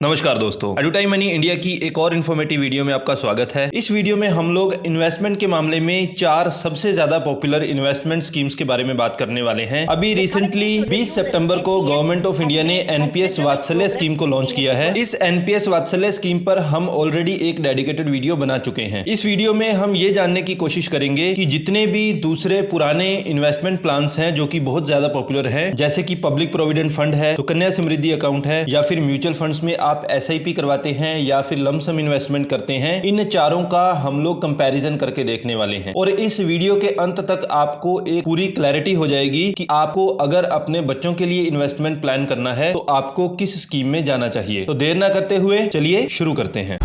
नमस्कार दोस्तों, एडुटाइम money India की एक और इन्फॉर्मेटिव वीडियो में आपका स्वागत है। इस वीडियो में हम लोग इन्वेस्टमेंट के मामले में 4 सबसे ज्यादा पॉपुलर इन्वेस्टमेंट स्कीम्स के बारे में बात करने वाले हैं। अभी रिसेंटली 20 सितंबर को गवर्नमेंट ऑफ इंडिया ने एनपीएस वात्सल्य स्कीम को लॉन्च किया है। इस एनपीएस वात्सल्य स्कीम पर हम ऑलरेडी एक डेडिकेटेड वीडियो बना चुके हैं। इस वीडियो में हम ये जानने की कोशिश करेंगे कि जितने भी दूसरे पुराने इन्वेस्टमेंट प्लान्स हैं जो कि बहुत ज्यादा पॉपुलर हैं, जैसे कि पब्लिक प्रोविडेंट फंड है, सुकन्या समृद्धि अकाउंट है, या फिर म्यूचुअल फंड्स में आप एसआईपी करवाते हैं या फिर लमसम इन्वेस्टमेंट करते हैं, इन चारों का हम लोग कंपैरिजन करके देखने वाले हैं। और इस वीडियो के अंत तक आपको एक पूरी क्लैरिटी हो जाएगी कि आपको अगर अपने बच्चों के लिए इन्वेस्टमेंट प्लान करना है तो आपको किस स्कीम में जाना चाहिए। तो देर ना करते हुए चलिए शुरू करते हैं।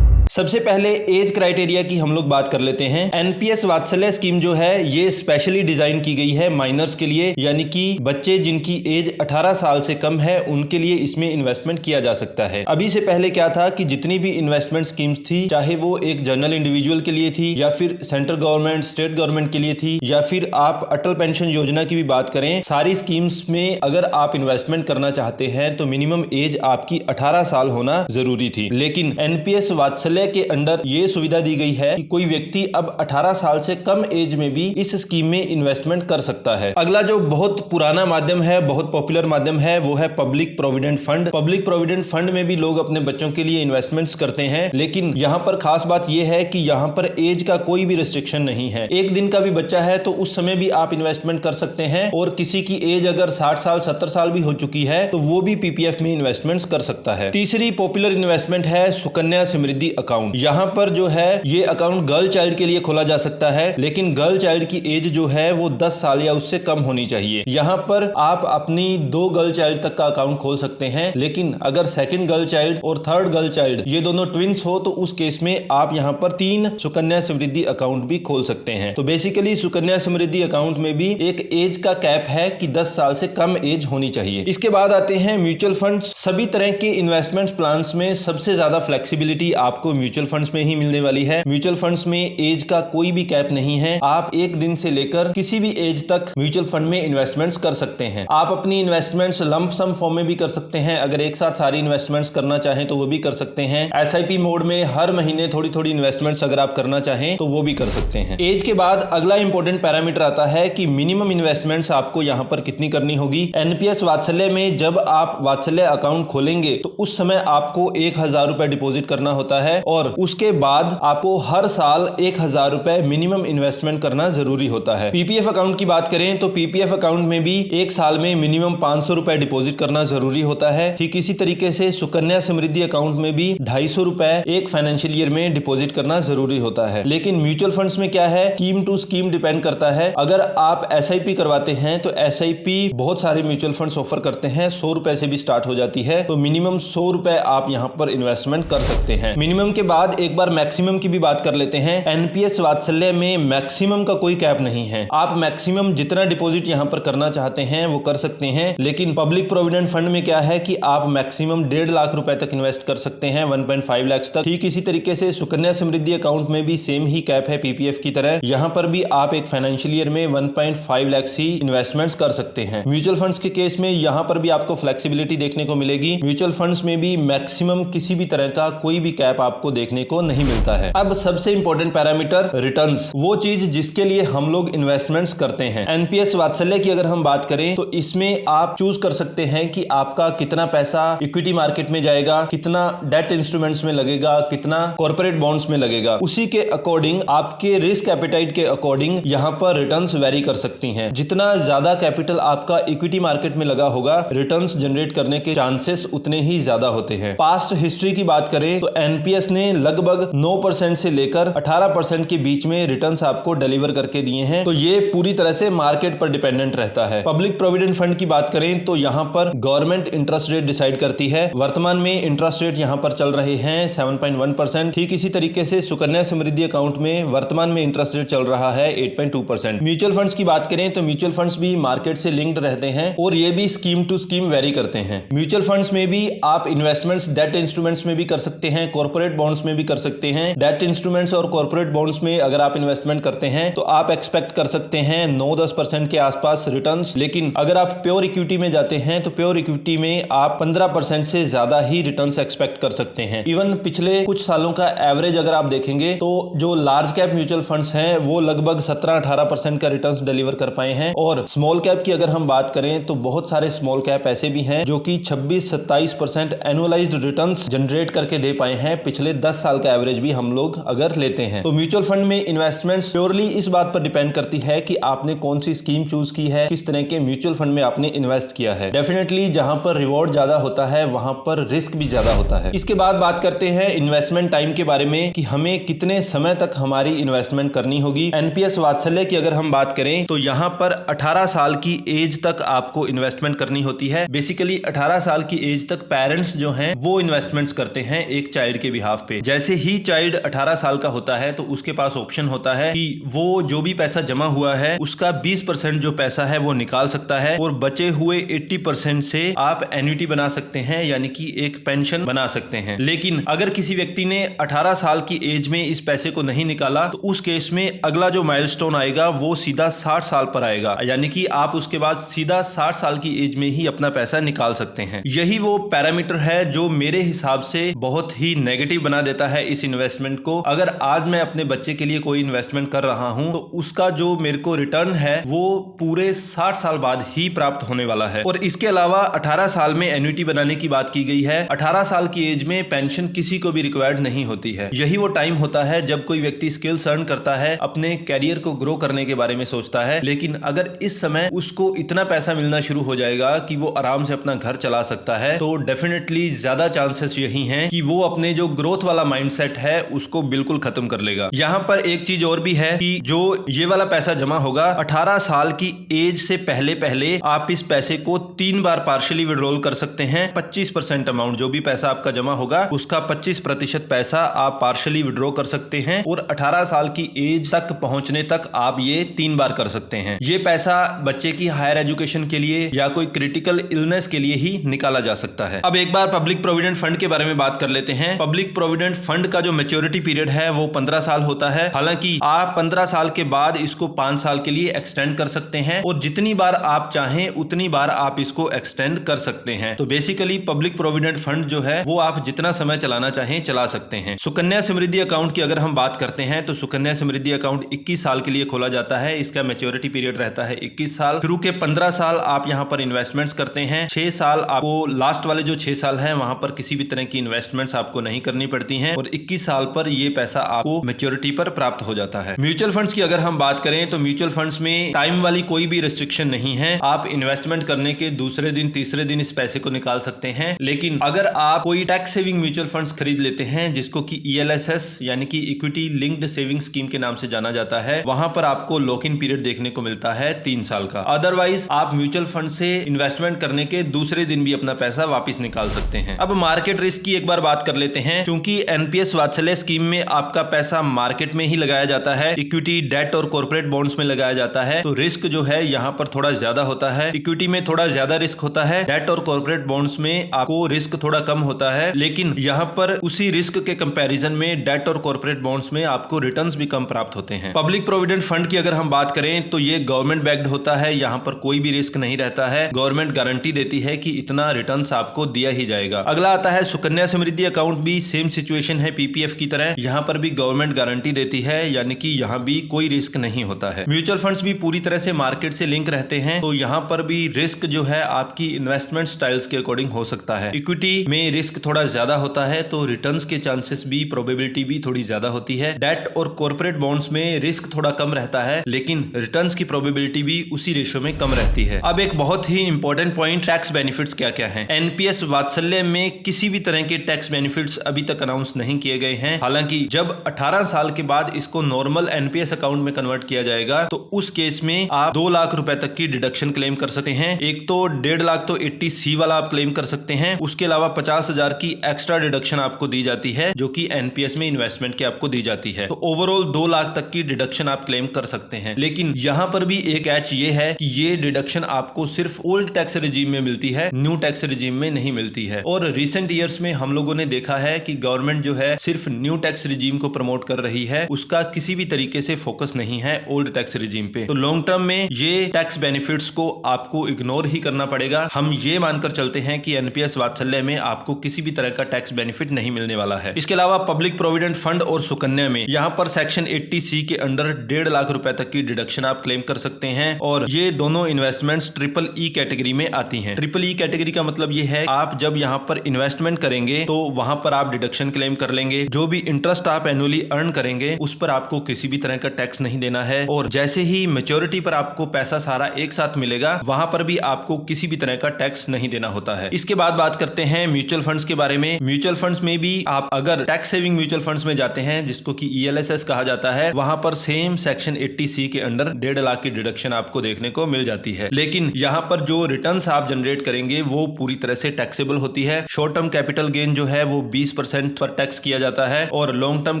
सबसे पहले एज क्राइटेरिया की हम लोग बात कर लेते हैं। एनपीएस वात्सल्य स्कीम जो है ये स्पेशली डिजाइन की गई है माइनर्स के लिए, यानी कि बच्चे जिनकी एज 18 साल से कम है उनके लिए इसमें इन्वेस्टमेंट किया जा सकता है। अभी से पहले क्या था कि जितनी भी इन्वेस्टमेंट स्कीम्स थी, चाहे वो एक जनरल इंडिविजुअल के लिए थी या फिर सेंट्रल गवर्नमेंट स्टेट गवर्नमेंट के लिए थी या फिर आप अटल पेंशन योजना की भी बात करें, सारी स्कीम्स में अगर आप इन्वेस्टमेंट करना चाहते हैं तो मिनिमम एज आपकी 18 साल होना जरूरी थी। लेकिन एनपीएस वात्सल्य के अंडर ये सुविधा दी गई है कि कोई व्यक्ति अब 18 साल से कम एज में भी इस स्कीम में इन्वेस्टमेंट कर सकता है। अगला जो बहुत पुराना माध्यम है, बहुत पॉपुलर माध्यम है, वो है public provident fund. Public provident fund में भी लोग अपने बच्चों के लिए इन्वेस्टमेंट्स करते हैं, लेकिन यहाँ पर खास बात यह है कि यहाँ पर एज का कोई भी रिस्ट्रिक्शन नहीं है। एक दिन का भी बच्चा है तो उस समय भी आप इन्वेस्टमेंट कर सकते हैं, और किसी की एज अगर 60 साल 70 साल भी हो चुकी है तो वो भी पीपीएफ में इन्वेस्टमेंट्स कर सकता है। तीसरी पॉपुलर इन्वेस्टमेंट है सुकन्या समृद्धि अकाउंट। यहाँ पर जो है ये अकाउंट गर्ल चाइल्ड के लिए खोला जा सकता है, लेकिन गर्ल चाइल्ड की एज जो है वो 10 साल या उससे कम होनी चाहिए। यहाँ पर आप अपनी 2 गर्ल चाइल्ड तक का अकाउंट खोल सकते हैं, लेकिन अगर सेकंड गर्ल चाइल्ड और थर्ड गर्ल चाइल्ड ये दोनों ट्विंस हो तो उस केस में आप यहाँ पर 3 सुकन्या समृद्धि अकाउंट भी खोल सकते हैं। तो बेसिकली सुकन्या समृद्धि अकाउंट में भी एक एज का कैप है कि 10 साल से कम एज होनी चाहिए। इसके बाद आते हैं म्यूचुअल फंड्स। सभी तरह के इन्वेस्टमेंट प्लान्स में सबसे ज्यादा फ्लेक्सिबिलिटी आपको म्यूचुअल फंड्स में ही मिलने वाली है। म्यूचुअल फंड्स में एज का कोई भी कैप नहीं है। आप एक दिन से लेकर किसी भी एज तक म्यूचुअल फंड में इन्वेस्टमेंट्स कर सकते हैं। आप अपनी इन्वेस्टमेंट्स लंप सम फॉर्म में भी कर सकते हैं। अगर एक साथ सारी इन्वेस्टमेंट्स करना चाहें तो वो भी कर सकते हैं। एसआईपी मोड में हर महीने थोड़ी थोड़ी इन्वेस्टमेंट्स अगर आप करना चाहें तो वो भी कर सकते हैं। एज के बाद अगला इंपॉर्टेंट पैरामीटर आता है कि मिनिमम इन्वेस्टमेंट्स आपको यहाँ पर कितनी करनी होगी। एनपीएस वात्सल्य में जब आप वात्सल्य अकाउंट खोलेंगे तो उस समय आपको 1000 रुपए डिपॉजिट करना होता है, और उसके बाद आपको हर साल 1000 रुपए मिनिमम इन्वेस्टमेंट करना जरूरी होता है। पीपीएफ अकाउंट की बात करें तो पीपीएफ अकाउंट में भी एक साल में मिनिमम 500 रुपए डिपॉजिट करना जरूरी होता है। ठीक इसी तरीके से सुकन्या समृद्धि अकाउंट में भी 250 रुपए एक फाइनेंशियल ईयर में डिपॉजिट करना जरूरी होता है। लेकिन म्यूचुअल फंड्स में क्या है, स्कीम टू स्कीम डिपेंड करता है। अगर आप एसआईपी करवाते हैं तो एसआईपी बहुत सारे म्यूचुअल फंड्स ऑफर करते हैं, 100 रुपए से भी स्टार्ट हो जाती है, तो मिनिमम 100 रुपए आप यहाँ पर इन्वेस्टमेंट कर सकते हैं। मिनिमम के बाद एक बार मैक्सिमम की भी बात कर लेते हैं। एनपीएस वात्सल्य में मैक्सिमम का कोई कैप नहीं है। आप मैक्सिमम जितना डिपॉजिट यहां पर करना चाहते हैं वो कर सकते हैं, लेकिन पब्लिक प्रोविडेंट फंड में क्या है कि आप मैक्सिमम 1.5 लाख रुपए तक इन्वेस्ट कर सकते हैं, 1.5 लाख तक। ठीक इसी तरीके से सुकन्या समृद्धि अकाउंट में भी सेम ही कैप है पीपीएफ की तरह। यहां पर भी आप एक फाइनेंशियल ईयर में 1.5 लाख ही इन्वेस्टमेंट्स कर सकते हैं। म्यूचुअल फंड्स के केस में यहां पर भी आपको फ्लेक्सिबिलिटी देखने को मिलेगी। म्यूचुअल फंड्स में भी मैक्सिमम किसी भी तरह का कोई भी कैप आपको देखने को नहीं मिलता है। अब सबसे इंपॉर्टेंट पैरामीटर रिटर्न्स, वो चीज जिसके लिए हम लोग इन्वेस्टमेंट्स करते हैं। एनपीएस वात्सल्य की अगर हम बात करें तो इसमें आप चूज कर सकते हैं कि आपका कितना पैसा इक्विटी मार्केट में जाएगा, कितना डेट इंस्ट्रूमेंट्स में लगेगा, कितना कॉर्पोरेट बॉन्ड्स में लगेगा। उसी के अकॉर्डिंग आपके रिस्क एपेटाइट के अकॉर्डिंग यहाँ पर रिटर्न्स वेरी कर सकती हैं। जितना ज्यादा कैपिटल आपका इक्विटी मार्केट में लगा होगा, रिटर्न्स जनरेट करने के चांसेस उतने ही ज्यादा होते हैं। पास्ट हिस्ट्री की बात करें तो एनपीएस ने लगभग 9% से लेकर 18% के बीच में रिटर्न्स आपको डिलीवर करके दिए हैं, तो ये पूरी तरह से मार्केट पर डिपेंडेंट रहता है। पब्लिक प्रोविडेंट फंड की बात करें तो यहाँ पर गवर्नमेंट इंटरेस्ट रेट डिसाइड करती है। वर्तमान में इंटरेस्ट रेट यहाँ पर चल रहे हैं 7.1%। ठीक इसी तरीके से सुकन्या समृद्धि अकाउंट में वर्तमान में इंटरेस्ट रेट चल रहा है 8.2%। म्यूचुअल फंड्स की बात करें तो म्यूचुअल फंड्स भी मार्केट से लिंक्ड रहते हैं और ये भी स्कीम टू स्कीम वेरी करते हैं। म्यूचुअल फंड्स में भी आप इन्वेस्टमेंट्स डेट इंस्ट्रूमेंट्स में भी कर सकते हैं, कॉर्पोरेट बॉन्ड्स में भी कर सकते हैं। डेट इंस्ट्रूमेंट्स और कॉर्पोरेट बॉन्ड्स में अगर आप इन्वेस्टमेंट करते हैं तो आप एक्सपेक्ट कर सकते हैं 9-10% के आसपास रिटर्न्स। लेकिन अगर आप प्योर इक्विटी में जाते हैं तो प्योर इक्विटी में आप 15% से ज्यादा ही रिटर्न्स एक्सपेक्ट कर सकते हैं। इवन पिछले कुछ सालों का एवरेज अगर आप देखेंगे तो जो लार्ज कैप म्यूचुअल फंड्स हैं वो लगभग 17-18% का रिटर्न्स डिलीवर कर पाए हैं, और स्मॉल कैप की अगर हम बात करें तो बहुत सारे स्मॉल कैप ऐसे भी हैं जो कि 26-27% एनुअलाइज्ड रिटर्न्स जनरेट करके दे पाए हैं पिछले 10 साल का एवरेज भी हम लोग अगर लेते हैं। तो म्यूचुअल फंड में इन्वेस्टमेंट्स प्योरली इस बात पर डिपेंड करती है कि आपने कौन सी स्कीम चूज की है, किस तरह के म्यूचुअल फंड में आपने इन्वेस्ट किया है। डेफिनेटली जहां पर रिवॉर्ड ज्यादा होता है वहां पर रिस्क भी ज्यादा होता है। इसके बाद बात करते हैं इन्वेस्टमेंट टाइम के बारे में कि हमें कितने समय तक हमारी इन्वेस्टमेंट करनी होगी। एनपीएस वात्सल्य की अगर हम बात करें तो यहाँ पर 18 साल की एज तक आपको इन्वेस्टमेंट करनी होती है। बेसिकली 18 साल की एज तक पेरेंट्स जो हैं वो इन्वेस्टमेंट्स करते हैं एक चाइल्ड के बिहाफ पे। जैसे ही चाइल्ड 18 साल का होता है तो उसके पास ऑप्शन होता है कि वो जो भी पैसा जमा हुआ है उसका 20% जो पैसा है वो निकाल सकता है, और बचे हुए 80% से आप एन्युटी बना सकते हैं, यानी कि एक पेंशन बना सकते हैं। लेकिन अगर किसी व्यक्ति ने 18 साल की एज में इस पैसे को नहीं निकाला तो उस केस में अगला जो माइलस्टोन आएगा वो सीधा 60 साल पर आएगा, यानी कि आप उसके बाद सीधा 60 साल की एज में ही अपना पैसा निकाल सकते हैं। यही वो पैरामीटर है जो मेरे हिसाब से बहुत ही नेगेटिव बना देता है इस इन्वेस्टमेंट को। अगर आज मैं अपने बच्चे के लिए कोई इन्वेस्टमेंट कर रहा हूं तो उसका जो मेरे को रिटर्न है वो पूरे 60 साल बाद ही प्राप्त होने वाला है। और इसके अलावा 18 साल में एन्युटी बनाने की बात की गई है। 18 साल की एज में पेंशन किसी को भी रिक्वायर्ड नहीं होती है। यही वो टाइम होता है जब कोई व्यक्ति स्किल्स अर्न करता है, अपने कैरियर को ग्रो करने के बारे में सोचता है। लेकिन अगर इस समय उसको इतना पैसा मिलना शुरू हो जाएगा कि वो आराम से अपना घर चला सकता है तो डेफिनेटली ज्यादा चांसेस यही हैं कि वो अपने जो ग्रोथ वाला माइंडसेट है उसको बिल्कुल खत्म कर लेगा। यहाँ पर एक चीज और भी है कि जो ये वाला पैसा जमा होगा 18 साल की एज से पहले पहले आप इस पैसे को 3 बार पार्शियली विड्रॉल कर सकते हैं। 25% अमाउंट जो भी पैसा आपका जमा होगा उसका 25% पैसा आप पार्शियली विड्रॉ कर सकते हैं, और 18 साल की एज तक पहुंचने तक आप ये 3 बार कर सकते हैं। ये पैसा बच्चे की हायर एजुकेशन के लिए या कोई क्रिटिकल इलनेस के लिए ही निकाला जा सकता है। अब एक बार पब्लिक प्रोविडेंट फंड के बारे में बात कर लेते हैं। पब्लिक प्रोविडेंट फंड का जो मैच्योरिटी पीरियड है वो 15 साल होता है। हालांकि आप 15 साल के बाद इसको 5 साल के लिए एक्सटेंड कर सकते हैं, और जितनी बार आप चाहें उतनी बार आप इसको एक्सटेंड कर सकते हैं। तो बेसिकली पब्लिक प्रोविडेंट फंड जो है वो आप जितना समय चलाना चाहें चला सकते हैं। सुकन्या समृद्धि अकाउंट की अगर हम बात करते हैं तो सुकन्या समृद्धि अकाउंट 21 साल के लिए खोला जाता है। इसका मैच्योरिटी पीरियड रहता है 21 साल। शुरू के 15 साल आप यहाँ पर इन्वेस्टमेंट्स करते हैं। 6 साल आपको लास्ट वाले जो 6 साल है वहां पर किसी भी तरह की इन्वेस्टमेंट्स आपको नहीं करनी पड़ती हैं, और 21 साल पर ये पैसा आपको मैच्योरिटी पर प्राप्त हो जाता है। म्यूचुअल फंड्स की अगर हम बात करें तो म्यूचुअल फंड्स में टाइम वाली कोई भी रिस्ट्रिक्शन नहीं है। आप इन्वेस्टमेंट करने के दूसरे दिन तीसरे दिन इस पैसे को निकाल सकते हैं। लेकिन अगर आप कोई टैक्स सेविंग म्यूचुअल फंड्स खरीद लेते हैं जिसको कि ELSS यानी कि इक्विटी लिंक्ड सेविंग स्कीम के नाम से जाना जाता है, वहां पर आपको लॉक इन पीरियड देखने को मिलता है 3 साल का। अदरवाइज आप म्यूचुअल फंड से इन्वेस्टमेंट करने के दूसरे दिन भी अपना पैसा वापस निकाल सकते हैं। अब मार्केट रिस्क की एक बार बात कर लेते हैं। क्योंकि एनपीएस वात्सल्य स्कीम में आपका पैसा मार्केट में ही लगाया जाता है, इक्विटी डेट और कॉर्पोरेट बॉन्ड्स में लगाया जाता है, तो रिस्क जो है यहाँ पर थोड़ा ज्यादा होता है। इक्विटी में थोड़ा ज्यादा रिस्क होता है, डेट और कॉर्पोरेट बॉन्ड्स में आपको रिस्क थोड़ा कम होता है। लेकिन यहाँ पर उसी रिस्क के कंपैरिजन में डेट और कॉर्पोरेट बॉन्ड्स में आपको रिटर्न्स भी कम प्राप्त होते हैं। पब्लिक प्रोविडेंट फंड की अगर हम बात करें तो ये गवर्नमेंट बैक्ड होता है। यहाँ पर कोई भी रिस्क नहीं रहता है। गवर्नमेंट गारंटी देती है कि इतना रिटर्न्स आपको दिया ही जाएगा। अगला आता है सुकन्या समृद्धि अकाउंट। भी सेम सिचुएशन है पीपीएफ की तरह। यहाँ पर भी गवर्नमेंट गारंटी देती है, यानी कि यहाँ भी कोई रिस्क नहीं होता है। म्यूचुअल फंड्स भी पूरी तरह से मार्केट से लिंक रहते हैं, तो यहाँ पर भी रिस्क जो है आपकी इन्वेस्टमेंट स्टाइल्स के अकॉर्डिंग हो सकता है। इक्विटी में रिस्क थोड़ा ज्यादा होता है, तो रिटर्न्स के चांसेस भी, प्रोबेबिलिटी भी थोड़ी ज्यादा होती है। डेट और कॉर्पोरेट बॉन्ड्स में रिस्क थोड़ा कम रहता है, लेकिन रिटर्न्स की प्रोबेबिलिटी भी उसी रेशियो में कम रहती है। अब एक बहुत ही इंपॉर्टेंट पॉइंट, टैक्स बेनिफिट्स क्या क्या है। एनपीएस वात्सल्य में किसी भी तरह के टैक्स बेनिफिट्स अभी तक अनाउंस नहीं किए गए हैं। हालांकि जब 18 साल के बाद इसको नॉर्मल एनपीएस अकाउंट में कन्वर्ट किया जाएगा तो उस केस में आप 2 लाख रुपए तक की डिडक्शन क्लेम कर सकते हैं। एक तो 1.5 लाख तो 80C वाला आप क्लेम कर सकते हैं। उसके अलावा 50,000 की एक्स्ट्रा डिडक्शन आपको दी जाती है, जो कि एनपीएस में इन्वेस्टमेंट की आपको दी जाती है। तो ओवरऑल 2 लाख तक की डिडक्शन आप क्लेम कर सकते हैं। लेकिन यहां पर भी एक एच ये है कि ये डिडक्शन आपको सिर्फ ओल्ड टैक्स रिजीम में मिलती है, न्यू टैक्स रिजीम में नहीं मिलती है। और रिसेंट ईयर्स में हम लोगों ने देखा है कि गवर्नमेंट गवर्नमेंट जो है सिर्फ न्यू टैक्स रिजीम को प्रमोट कर रही है, उसका किसी भी तरीके से फोकस नहीं है ओल्ड टैक्स रिजीम पे। तो लॉन्ग टर्म में ये टैक्स बेनिफिट्स को आपको इग्नोर ही करना पड़ेगा। हम ये मानकर चलते हैं कि एनपीएस वात्सल्य में आपको किसी भी तरह का टैक्स बेनिफिट नहीं मिलने वाला है। इसके अलावा पब्लिक प्रोविडेंट फंड और सुकन्या में यहाँ पर सेक्शन 80C के अंडर 1.5 लाख रुपए तक की डिडक्शन आप क्लेम कर सकते हैं और ये दोनों इन्वेस्टमेंट्स ट्रिपल ई कैटेगरी में आती हैं। ट्रिपल ई कैटेगरी का मतलब ये है आप जब यहाँ पर इन्वेस्टमेंट करेंगे तो वहां पर आप डिडक्शन क्लेम कर लेंगे। जो भी इंटरेस्ट आप एनुअली अर्न करेंगे उस पर आपको किसी भी तरह का टैक्स नहीं देना है और जैसे ही मैच्योरिटी पर आपको पैसा सारा एक साथ मिलेगा वहां पर भी आपको किसी भी तरह का टैक्स नहीं देना होता है। इसके बाद बात करते हैं म्यूचुअल फंड्स के बारे में। म्यूचुअल फंड्स में भी आप अगर टैक्स सेविंग म्यूचुअल फंड्स में जाते हैं जिसको कि ELSS कहा जाता है, वहां पर सेम सेक्शन 80C के अंडर 1.5 लाख की डिडक्शन आपको देखने को मिल जाती है। लेकिन यहाँ पर जो रिटर्न्स आप जनरेट करेंगे वो पूरी तरह से टैक्सेबल होती है। शॉर्ट टर्म कैपिटल गेन जो है वो 20% पर टैक्स किया जाता है और लॉन्ग टर्म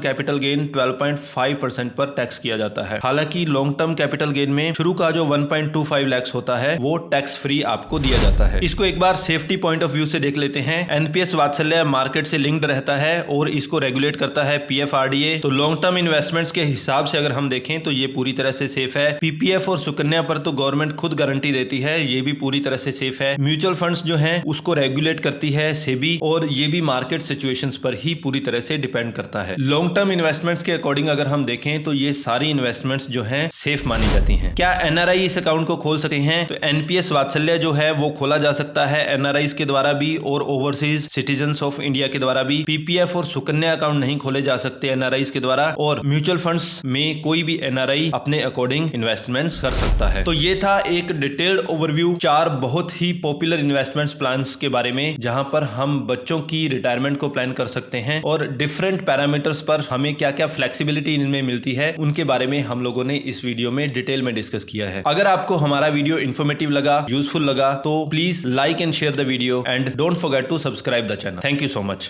कैपिटल गेन 12.5% पर टैक्स किया जाता है। हालांकि लॉन्ग टर्म कैपिटल गेन में शुरू का जो 1.25 लाख होता है वो टैक्स फ्री आपको दिया जाता है। इसको एक बार सेफ्टी पॉइंट ऑफ व्यू से देख लेते हैं। एनपीएस वात्सल्य मार्केट से लिंक्ड रहता है और इसको रेगुलेट करता है PFRDA। तो लॉन्ग टर्म इन्वेस्टमेंट्स के हिसाब से अगर हम देखें तो ये पूरी तरह से सेफ है। PPF और सुकन्या पर तो गवर्नमेंट खुद गारंटी देती है, ये भी पूरी तरह से सेफ है। म्यूचुअल फंड्स जो है उसको रेगुलेट करती है सेबी और ये भी मार्केट सिचुएशंस पर ही पूरी तरह से डिपेंड करता है। लॉन्ग टर्म इन्वेस्टमेंट्स के अकॉर्डिंग अगर हम देखें तो ये सारी इन्वेस्टमेंट्स जो हैं सेफ मानी जाती हैं। क्या NRI इस अकाउंट को खोल सकते हैं? तो एनपीएस वात्सल्य जो है वो खोला जा सकता है NRIs के द्वारा भी और ओवरसीज सिटीजन्स ऑफ इंडिया के द्वारा भी। PPF और सुकन्या अकाउंट नहीं खोले जा सकते NRIs के द्वारा और म्यूचुअल फंड्स में कोई भी NRI अपने अकॉर्डिंग इन्वेस्टमेंट्स कर सकता है। तो ये था एक डिटेल्ड ओवरव्यू 4 बहुत ही पॉपुलर इन्वेस्टमेंट्स प्लान्स के बारे में, जहां पर हम बच्चों की रिटायरमेंट को प्लान कर सकते हैं और डिफरेंट पैरामीटर्स पर हमें क्या क्या फ्लेक्सिबिलिटी इनमें मिलती है उनके बारे में हम लोगों ने इस वीडियो में डिटेल में डिस्कस किया है। अगर आपको हमारा वीडियो इन्फॉर्मेटिव लगा, यूजफुल लगा तो please like and share the video and don't forget to subscribe the channel. Thank you so much.